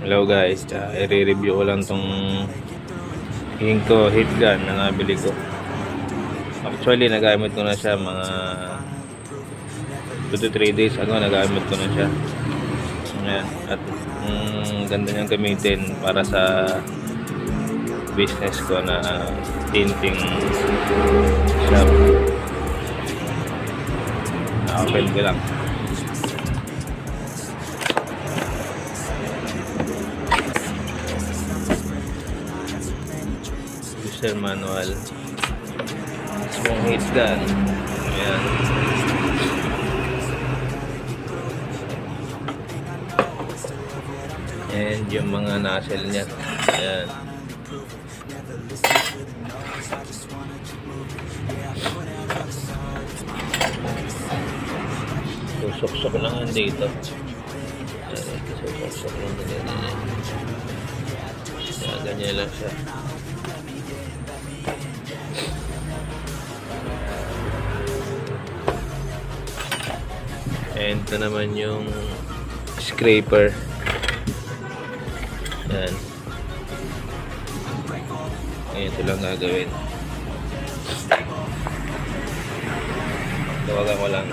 Hello guys, i-review ko lang tong Hingko heat gun na nabili ko. Actually, nagamit ko na siya mga 2 to 3 days ago, nagamit ko na siya. Ayan. At ganda niyang gamitin para sa business ko na tinting shop. Na-open ko lang. User manual. Small heat gun. Ayan. And yung mga nozzle niya. Ayan. Susok-sok lang yan dito. Ayan. Susok-sok lang dito. Ayan. Ganyan lang siya. And ito naman yung scraper. Ayan. Ayan, ito lang gagawin. Tawagan ko lang.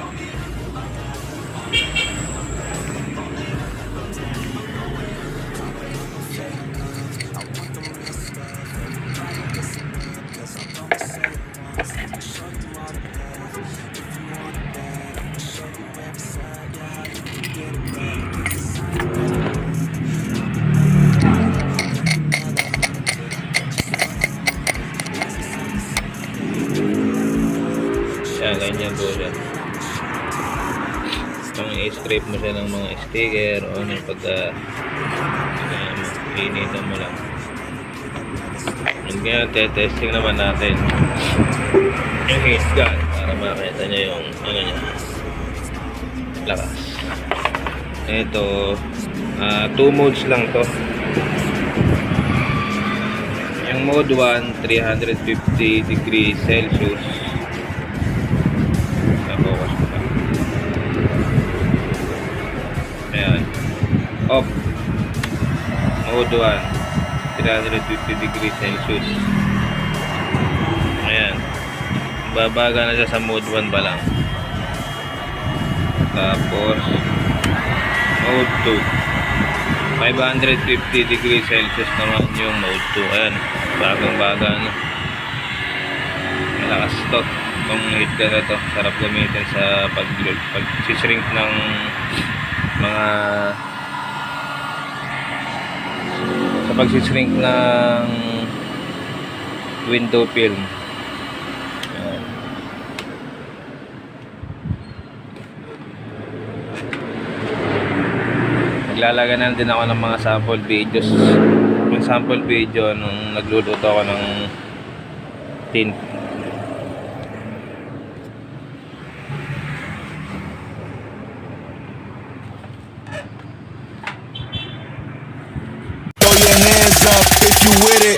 Yan, ganyan po siya. Pang i-scrape mo siya ng mga sticker o ng pagka initan mo lang. And kaya testing naman natin yung heat gun para makita niya yung ano niya, lakas. Ito 2 modes lang to. Yung mode 1 350 degrees Celsius. Focus ko pa. Ayan. Off. Mode 1 350 degrees Celsius. Ayan. Babaga na siya sa mode 1 pa lang. Tapos mode 2 550 degrees Celsius naman yung mode 2. Ayan. Bagang-baga na. Malakas to. Itong heat gun na to. Sarap gamitin sa pag-shrink ng mga sa pag-shrink ng window film. Ayan. Naglalagay na din ako ng mga sample videos. Yung sample video nung nagluluto ako ng tin. Throw your hands up if you with it.